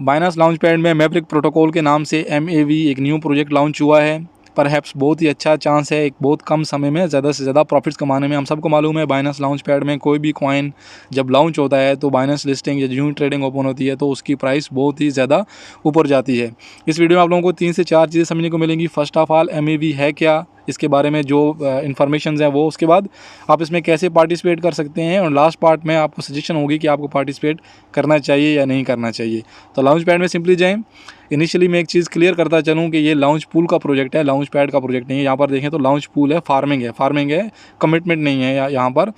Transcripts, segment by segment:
Binance launch pad में Maverick protocol के नाम से MAV एक न्यू प्रोजेक्ट लॉन्च हुआ है। परहैप्स बहुत ही अच्छा चांस है एक बहुत कम समय में ज़्यादा से ज़्यादा प्रॉफिट्स कमाने में। हम सबको मालूम है बाइनेंस लॉन्च पैड में कोई भी कॉइन जब लॉन्च होता है तो बाइनेंस लिस्टिंग या यूं ट्रेडिंग ओपन होती है तो उसकी प्राइस बहुत ही ज़्यादा ऊपर जाती है। इस वीडियो में आप लोगों को 3 से 4 चीज़ें समझने को मिलेंगी। फर्स्ट ऑफ ऑल MAV है क्या, इसके बारे में जो इन्फॉर्मेशन है वो, उसके बाद आप इसमें कैसे पार्टिसिपेट कर सकते हैं, और लास्ट पार्ट में आपको सजेशन होगी कि आपको पार्टिसिपेट करना चाहिए या नहीं करना चाहिए। तो लॉन्च पैड में सिंपली जाएं। इनिशियली मैं एक चीज़ क्लियर करता चलूँ कि ये लॉन्च पूल का प्रोजेक्ट है, लॉन्च पैड का प्रोजेक्ट नहीं है। यहाँ पर देखें तो लॉन्च पूल है, फार्मिंग है, कमिटमेंट नहीं है। यहाँ पर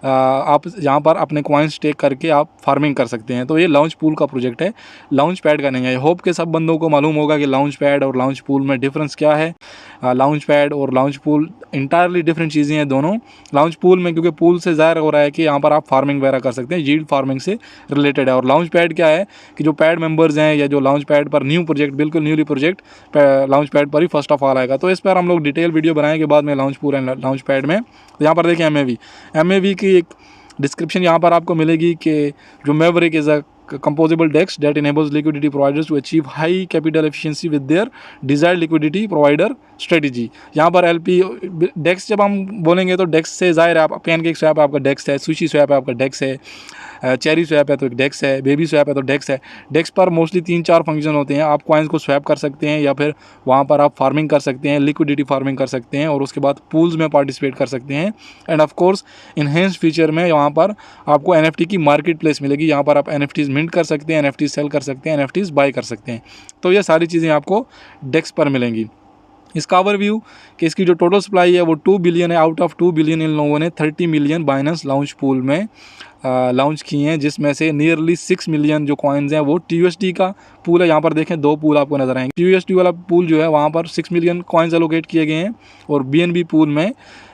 आप यहाँ पर अपने कॉइन्स टेक करके आप फार्मिंग कर सकते हैं। तो ये लॉन्च पूल का प्रोजेक्ट है, लॉन्च पैड का नहीं है। आई होप के सब बंदों को मालूम होगा कि लॉन्च पैड और लॉन्च पूल में डिफरेंस क्या है। लॉन्च पैड और लॉन्च पूल इंटायरली डिफरेंट चीज़ें हैं दोनों। लॉन्च पूल में क्योंकि पूल से ज़ाहिर हो रहा है कि यहाँ पर आप फार्मिंग वगैरह कर सकते हैं, यील्ड फार्मिंग से रिलेटेड है। और लॉन्च पैड क्या है कि जो पैड मेंबर्स हैं या जो लॉन्च पैड पर न्यू प्रोजेक्ट, बिल्कुल न्यूली प्रोजेक्ट लॉन्च पैड पर ही फर्स्ट ऑफ ऑल आएगा। तो इस पर हम लोग डिटेल वीडियो बनाएंगे बाद में launch pool and launch pad में। तो यहाँ पर देखें MAV की एक डिस्क्रिप्शन यहाँ पर आपको मिलेगी कि जो Maverick is a composable DEX that enables liquidity providers to achieve high capital efficiency with their desired liquidity provider strategy। यहाँ पर LP DEX जब हम बोलेंगे तो DEX से ज़ाहिर है आप पैनकेक स्वैप आपका DEX है, सुशी स्वैप आपका DEX है, चेरी स्वैप है तो एक DEX है, बेबी स्वैप है तो DEX है। DEX पर मोस्टली 3-4 फंक्शन होते हैं। आप कॉइन्स को स्वैप कर सकते हैं या फिर वहाँ पर आप फार्मिंग कर सकते हैं, लिक्विडिटी फार्मिंग कर सकते हैं, और उसके बाद पूल्स में पार्टिसिपेट कर सकते हैं। End of course enhanced feature में यहाँ पर आपको NFT की मार्केट प्लेस मिलेगी। यहाँ पर आप NFTs मिंट कर सकते हैं, NFTs सेल कर सकते हैं, NFTs बाय कर सकते हैं। तो ये सारी चीज़ें आपको DEX पर मिलेंगी। इसका ओवरव्यू कि इसकी जो टोटल सप्लाई है वो 2 बिलियन है। आउट ऑफ 2 बिलियन इन लोगों ने 30 मिलियन बाइनेंस लॉन्च पूल में लॉन्च किए हैं, जिसमें से नियरली 6 मिलियन जो कॉइन्स हैं वो TUSD का पूल है। यहाँ पर देखें 2 पूल आपको नजर आएंगे। TUSD वाला पूल जो है वहाँ पर 6 मिलियन कॉइन्स एलोकेट किए गए हैं, और BNB पूल में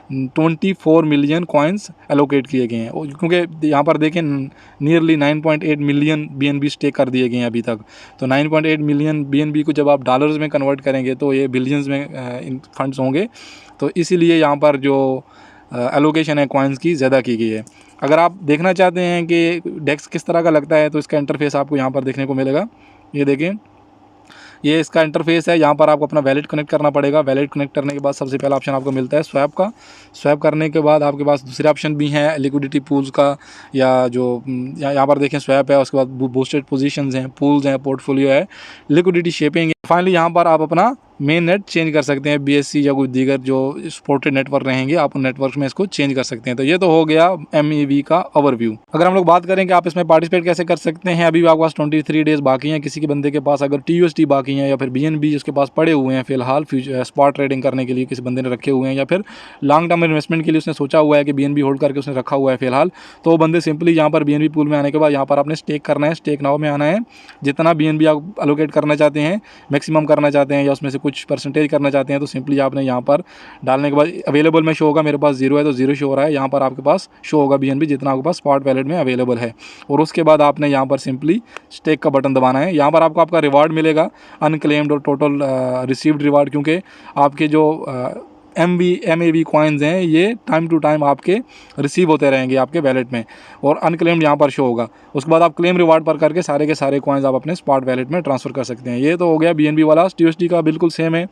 24 मिलियन कॉइन्स एलोकेट किए गए हैं। क्योंकि यहाँ पर देखें नियरली 9.8 मिलियन BNB स्टेक कर दिए गए हैं अभी तक। तो 9.8 मिलियन BNB को जब आप डॉलर्स में कन्वर्ट करेंगे तो ये बिलियंस में फंड्स होंगे। तो इसीलिए यहाँ पर जो एलोकेशन है कॉइन्स की ज़्यादा की गई है। अगर आप देखना चाहते हैं कि DEX किस तरह का लगता है तो इसका इंटरफेस आपको यहाँ पर देखने को मिलेगा। ये देखें, ये इसका इंटरफेस है। यहाँ पर आपको अपना वैलेट कनेक्ट करना पड़ेगा। वैलेट कनेक्ट करने के बाद सबसे पहला ऑप्शन आपको मिलता है स्वैप का। स्वैप करने के बाद आपके पास दूसरे ऑप्शन भी हैं लिक्विडिटी पूल्स का, या जो यहाँ पर देखें स्वैप है, उसके बाद बूस्टेड पोजीशंस हैं, पूल्स हैं, पोर्टफोलियो है, लिक्विडिटी शेपिंग है। फाइनली यहाँ पर आप अपना मेन नेट चेंज कर सकते हैं, BSC या कोई दीगर जो सपोर्टेड नेटवर्क रहेंगे आप उन नेटवर्क में इसको चेंज कर सकते हैं। तो ये तो हो गया MAV का ओवरव्यू। अगर हम लोग बात करें कि आप इसमें पार्टिसिपेट कैसे कर सकते हैं, अभी आपके पास 23 डेज बाकी हैं। किसी के बंदे के पास अगर TUSD बाकी हैं या फिर BNB उसके पास पड़े हुए हैं फिलहाल स्पॉट ट्रेडिंग करने के लिए किसी बंदे ने रखे हुए हैं, या फिर लॉन्ग टर्म इन्वेस्टमेंट के लिए उसने सोचा हुआ है कि BNB होल्ड करके उसने रखा हुआ है फिलहाल, तो वो बंदे सिंपली यहाँ पर BNB पूल में आने के बाद यहाँ पर आपने स्टेक करना है, स्टेक नाउ में आना है। जितना BNB आप एलोकेट करना चाहते हैं, मैक्सिमम करना चाहते हैं या उसमें से कुछ परसेंटेज करना चाहते हैं, तो सिंपली आपने यहाँ पर डालने के बाद अवेलेबल में शो होगा। मेरे पास 0 है तो 0 शो हो रहा है। यहाँ पर आपके पास शो होगा BNB जितना आपके पास स्पॉट वैलेट में अवेलेबल है, और उसके बाद आपने यहाँ पर सिंपली स्टेक का बटन दबाना है। यहाँ पर आपको आपका रिवार्ड मिलेगा, अनक्लेम्ड और टोटल रिसीव्ड रिवार्ड, क्योंकि आपके जो MAV कॉइन्स हैं ये टाइम टू टाइम आपके रिसीव होते रहेंगे आपके वैलेट में, और अनक्लेम्ड यहाँ पर शो होगा। उसके बाद आप क्लेम रिवार्ड पर करके सारे के सारे कॉइन्स आप अपने स्पॉट वैलेट में ट्रांसफ़र कर सकते हैं। ये तो हो गया BNB वाला। TUSD का बिल्कुल सेम है।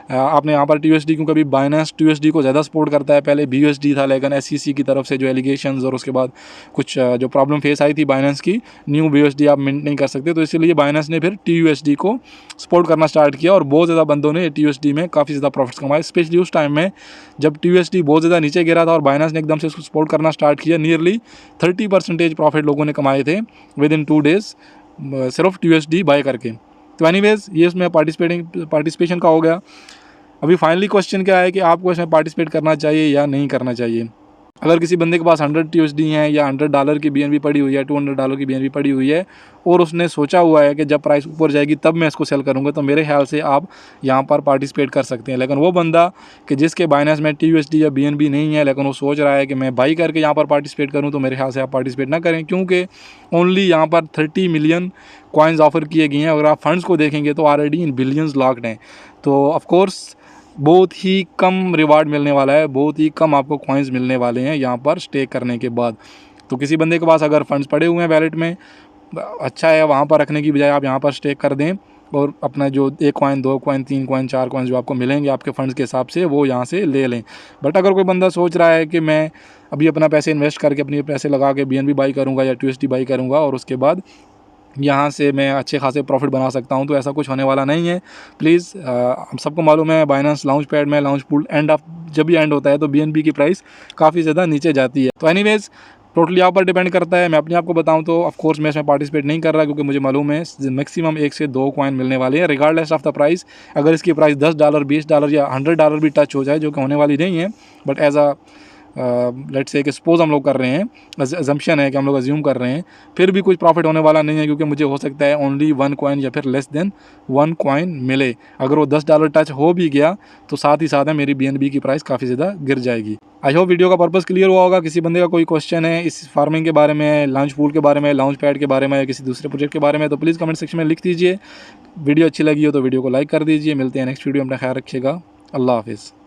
आपने यहाँ पर TUSD, क्योंकि अभी बाइनेंस TUSD को ज़्यादा सपोर्ट करता है। पहले BUSD था, लेकिन SEC की तरफ से जो एलिगेशंस और उसके बाद कुछ जो प्रॉब्लम फेस आई थी बाइनेंस की, न्यू BUSD आप मिंट नहीं कर सकते, तो इसीलिए बाइनेंस ने फिर TUSD को सपोर्ट करना स्टार्ट किया, और बहुत ज़्यादा बंदों ने TUSD में काफ़ी ज़्यादा प्रॉफिट्स कमाए, स्पेशली उस टाइम में जब TUSD बहुत ज़्यादा नीचे गिरा था और बाइनेंस ने एकदम से उसको सपोर्ट करना स्टार्ट किया। नियरली 30% प्रॉफिट लोगों ने कमाए थे विद इन 2 डेज़ सिर्फ TUSD बाय करके। तो एनीवेज ये इसमें पार्टिसिपेशन का हो गया। अभी फाइनली क्वेश्चन क्या है कि आपको इसमें पार्टिसिपेट करना चाहिए या नहीं करना चाहिए। अगर किसी बंदे के पास 100 TUSD हैं या $100 की BNB पड़ी हुई है, $200 की BNB पड़ी हुई है, और उसने सोचा हुआ है कि जब प्राइस ऊपर जाएगी तब मैं इसको सेल करूँगा, तो मेरे ख्याल से आप यहाँ पर पार्टिसिपेट कर सकते हैं। लेकिन वो बंदा कि जिसके बाइनेंस में TUSD या BNB नहीं है, लेकिन वो सोच रहा है कि मैं बाई करके यहाँ पर पार्टिसिपेट करूँ, तो मेरे ख्याल से आप पार्टिसिपेट ना करें, क्योंकि ओनली यहाँ पर 30 मिलियन कॉइन्स ऑफर किए गए हैं। अगर आप फंड्स को देखेंगे तो ऑलरेडी इन बिलियंस लॉक्ड हैं। तो ऑफकोर्स बहुत ही कम रिवार्ड मिलने वाला है, बहुत ही कम आपको कॉइन्स मिलने वाले हैं यहाँ पर स्टेक करने के बाद। तो किसी बंदे के पास अगर फंड्स पड़े हुए हैं वैलेट में, अच्छा है, वहाँ पर रखने की बजाय आप यहाँ पर स्टेक कर दें और अपना जो 1 कॉइन 2 कॉइन 3 कॉइन 4 कॉइन जो आपको मिलेंगे आपके फंड्स के हिसाब से वो यहाँ से ले लें। बट अगर कोई बंदा सोच रहा है कि मैं अभी अपना पैसे इन्वेस्ट करके अपने पैसे लगा के BNB बाई करूँगा या USD बाई करूँगा और उसके बाद यहाँ से मैं अच्छे खासे प्रॉफिट बना सकता हूँ, तो ऐसा कुछ होने वाला नहीं है। प्लीज़, हम सबको मालूम है बाइनेंस लाउंज पैड में लाउंज पूल जब भी एंड होता है तो BNB की प्राइस काफ़ी ज़्यादा नीचे जाती है। तो एनीवेज़ टोटली आप पर डिपेंड करता है। मैं अपने आप को बताऊं तो ऑफ कोर्स मैं इसमें पार्टिसिपेट नहीं कर रहा क्योंकि मुझे मालूम है मैक्सिमम 1 से 2 कॉइन मिलने वाले हैं रिगार्डलेस ऑफ द प्राइस। अगर इसकी प्राइस $10 $20 या $100 भी टच हो जाए, जो कि होने वाली नहीं है, but as a let's say कि सपोज हम लोग कर रहे हैं, अजम्पशन है कि हम लोग अज्यूम कर रहे हैं, फिर भी कुछ प्रॉफिट होने वाला नहीं है क्योंकि मुझे हो सकता है ओनली 1 कॉइन या फिर लेस देन 1 कॉइन मिले। अगर वो $10 टच हो भी गया तो साथ ही साथ है मेरी BNB की प्राइस काफ़ी ज़्यादा गिर जाएगी। आई होप वीडियो का पर्पस क्लियर हुआ होगा। किसी बंदे का कोई क्वेश्चन है इस फार्मिंग के बारे में, लॉन्च पूल के बारे में, लॉन्च पैड के बारे में या किसी दूसरे प्रोजेक्ट के बारे में, तो प्लीज़ कमेंट सेक्शन में लिख दीजिए। वीडियो अच्छी लगी हो तो वीडियो को लाइक कर दीजिए। मिलते हैं नेक्स्ट वीडियो में, अपना ख्याल रखिएगा। अल्लाह हाफिज़।